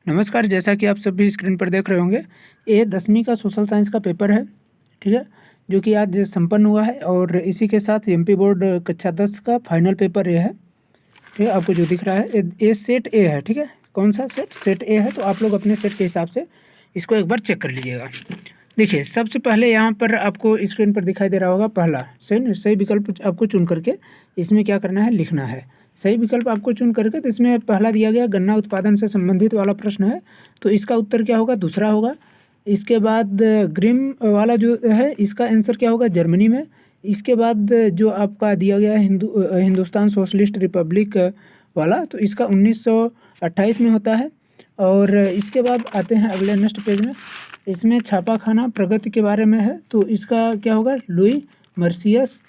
नमस्कार। जैसा कि आप सभी स्क्रीन पर देख रहे होंगे, ये 10वीं का सोशल साइंस का पेपर है, ठीक है, जो कि आज संपन्न हुआ है। और इसी के साथ एमपी बोर्ड कक्षा 10 का फाइनल पेपर ये है, ठीक है। आपको जो दिख रहा है ये सेट ए है, ठीक है। कौन सा सेट? सेट ए है। तो आप लोग अपने सेट के हिसाब से इसको एक बार चेक कर लीजिएगा। देखिए, सबसे पहले यहाँ पर आपको स्क्रीन पर दिखाई दे रहा होगा पहला सही विकल्प आपको चुन करके इसमें क्या करना है, लिखना है। सही विकल्प आपको चुन करके, तो इसमें पहला दिया गया गन्ना उत्पादन से संबंधित वाला प्रश्न है, तो इसका उत्तर क्या होगा? दूसरा होगा। इसके बाद ग्रिम वाला जो है, इसका आंसर क्या होगा? जर्मनी में। इसके बाद जो आपका दिया गया है हिंदुस्तान सोशलिस्ट रिपब्लिक वाला, तो इसका 1928 में होता है। और इसके बाद आते हैं अगले नेक्स्ट पेज में, इसमें छापाखाना प्रगति के बारे में है, तो इसका क्या होगा? लुई मर्सियस।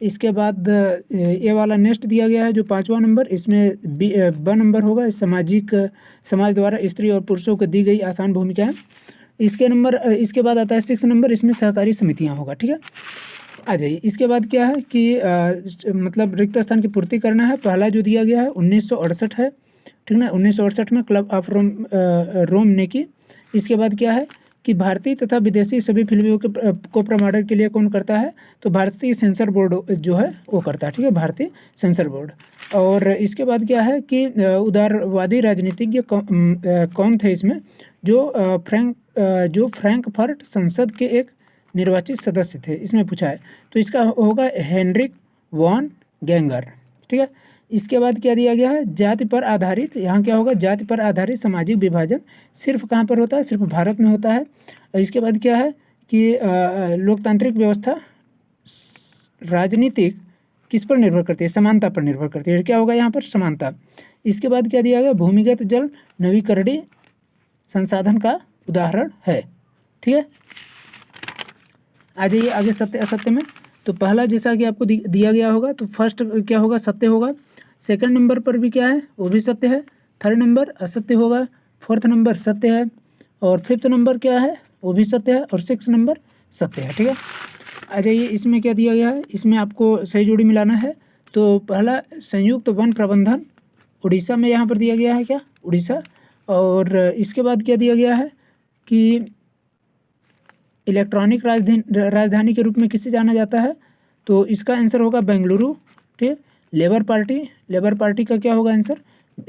इसके बाद ये वाला नेक्स्ट दिया गया है जो 5वां नंबर, इसमें ब नंबर होगा, समाज द्वारा स्त्री और पुरुषों को दी गई आसान भूमिकाएं। इसके बाद आता है 6 नंबर, इसमें सहकारी समितियां होगा, ठीक है। आ जाइए, इसके बाद क्या है कि मतलब रिक्त स्थान की पूर्ति करना है। पहला जो दिया गया है 1968 है, ठीक ना। 1968 में क्लब ऑफ रोम ने की। इसके बाद क्या है कि भारतीय तथा विदेशी सभी फिल्मों को प्रमाणन के लिए कौन करता है? तो भारतीय सेंसर बोर्ड जो है वो करता है, ठीक है, भारतीय सेंसर बोर्ड। और इसके बाद क्या है कि उदारवादी राजनीतिज्ञ कौन थे इसमें? जो फ्रैंकफर्ट संसद के एक निर्वाचित सदस्य थे, इसमें पूछा है। तो इसका होगा हेनरिक वॉन गैंगर, ठीक है। इसके बाद क्या दिया गया है? जाति पर आधारित, यहाँ क्या होगा? जाति पर आधारित सामाजिक विभाजन सिर्फ कहाँ पर होता है? सिर्फ भारत में होता है। इसके बाद क्या है कि लोकतांत्रिक व्यवस्था राजनीतिक किस पर निर्भर करती है? समानता पर निर्भर करती है। क्या होगा यहाँ पर? समानता। इसके बाद क्या दिया गया? भूमिगत जल नवीकरणीय संसाधन का उदाहरण है, ठीक है। आ जाइए आगे सत्य असत्य में। तो पहला जैसा कि आपको दिया गया होगा, तो फर्स्ट क्या होगा? सत्य होगा। सेकंड नंबर पर भी क्या है? वो भी सत्य है। थर्ड नंबर असत्य होगा। फोर्थ नंबर सत्य है। और फिफ्थ नंबर क्या है? वो भी सत्य है। और 6 नंबर सत्य है, ठीक है। आ जाइए, इसमें क्या दिया गया है? इसमें आपको सही जोड़ी मिलाना है। तो पहला संयुक्त वन प्रबंधन उड़ीसा में यहाँ पर दिया गया है, क्या? उड़ीसा। और इसके बाद क्या दिया गया है कि इलेक्ट्रॉनिक राजधानी के रूप में किसे जाना जाता है? तो इसका आंसर होगा बेंगलुरु, ठीक। लेबर पार्टी का क्या होगा आंसर?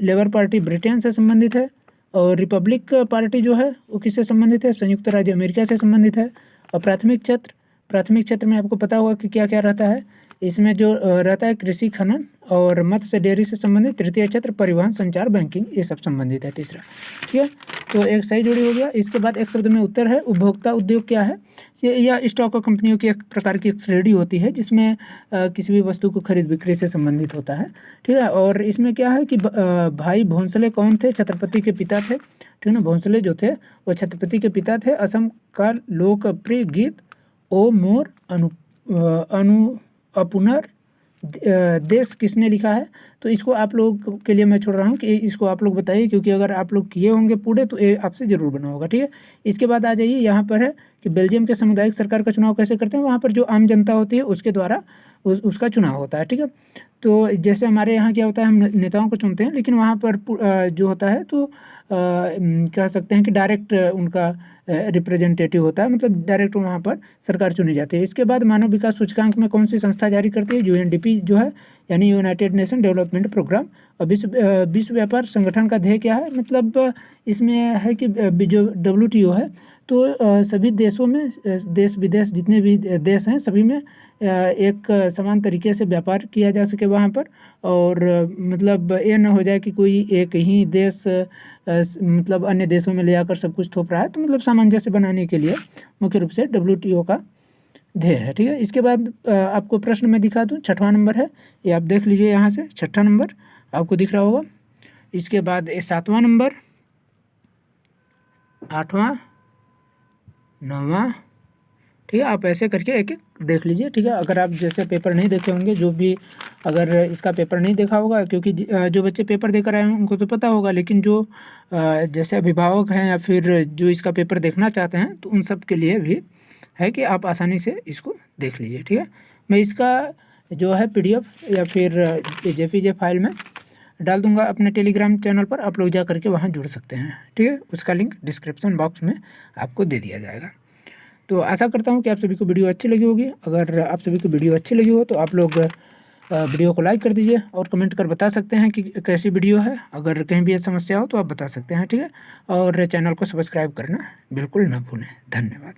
लेबर पार्टी ब्रिटेन से संबंधित है। और रिपब्लिक पार्टी जो है वो किससे संबंधित है? संयुक्त राज्य अमेरिका से संबंधित है। और प्राथमिक क्षेत्र में आपको पता होगा कि क्या क्या रहता है। इसमें जो रहता है कृषि, खनन और मत्स्य डेयरी से संबंधित। तृतीय क्षेत्र परिवहन, संचार, बैंकिंग, ये सब संबंधित है। तीसरा, ठीक है। तो एक सही जोड़ी हो गया। इसके बाद एक शब्द में उत्तर है। उपभोक्ता उद्योग क्या है? यह स्टॉक कंपनियों की एक प्रकार की एक श्रेणी होती है जिसमें किसी भी वस्तु को खरीद बिक्री से संबंधित होता है, ठीक है। और इसमें क्या है कि भाई भोंसले कौन थे? छत्रपति के पिता थे, ठीक है ना। भोंसले जो थे वो छत्रपति के पिता थे। असम का लोकप्रिय गीत ओ मोर अपुनर देश किसने लिखा है? तो इसको आप लोग के लिए मैं छोड़ रहा हूँ कि इसको आप लोग बताइए, क्योंकि अगर आप लोग किए होंगे पूरे तो ये आपसे जरूर बना होगा, ठीक है। इसके बाद आ जाइए, यहाँ पर है कि बेल्जियम के सामुदायिक सरकार का चुनाव कैसे करते हैं? वहाँ पर जो आम जनता होती है उसके द्वारा उसका चुनाव होता है, ठीक है। तो जैसे हमारे यहाँ क्या होता है, हम नेताओं को चुनते हैं, लेकिन वहाँ पर जो होता है तो कह सकते हैं कि डायरेक्ट उनका रिप्रेजेंटेटिव होता है, मतलब डायरेक्ट वहाँ पर सरकार चुनी जाती है। इसके बाद मानव विकास सूचकांक में कौन सी संस्था जारी करती है? यूएनडीपी जो है, यानी यूनाइटेड नेशन डेवलपमेंट प्रोग्राम। और विश्व व्यापार संगठन का ध्येय क्या है? मतलब इसमें है कि जो WTO है, तो सभी देशों में, देश विदेश जितने भी देश हैं सभी में एक समान तरीके से व्यापार किया जा सके वहाँ पर। और मतलब ये ना हो जाए कि कोई एक ही देश मतलब अन्य देशों में ले जाकर सब कुछ थोप रहा है। तो मतलब सामंजस्य बनाने के लिए मुख्य रूप से WTO का ध्येय है, ठीक है। इसके बाद आपको प्रश्न में दिखा दूँ, 6वां नंबर है, ये आप देख लीजिए यहाँ से। 6ठा नंबर आपको दिख रहा होगा। इसके बाद 7वां नंबर, 8वां, 9वां, ठीक है। आप ऐसे करके एक एक देख लीजिए, ठीक है। अगर आप जैसे पेपर नहीं देखे होंगे, जो भी अगर इसका पेपर नहीं देखा होगा, क्योंकि जो बच्चे पेपर देकर आए हैं उनको तो पता होगा, लेकिन जो जैसे अभिभावक हैं या फिर जो इसका पेपर देखना चाहते हैं, तो उन सब के लिए भी है कि आप आसानी से इसको देख लीजिए, ठीक है। मैं इसका जो है PDF या फिर JPG फाइल में डाल दूंगा अपने टेलीग्राम चैनल पर, आप लोग जा करके वहाँ जुड़ सकते हैं, ठीक है। उसका लिंक डिस्क्रिप्शन बॉक्स में आपको दे दिया जाएगा। तो आशा करता हूँ कि आप सभी को वीडियो अच्छी लगी होगी। अगर आप सभी को वीडियो अच्छी लगी हो तो आप लोग वीडियो को लाइक कर दीजिए और कमेंट कर बता सकते हैं कि कैसी वीडियो है। अगर कहीं भी समस्या हो तो आप बता सकते हैं, ठीक है। और चैनल को सब्सक्राइब करना बिल्कुल ना भूलें। धन्यवाद।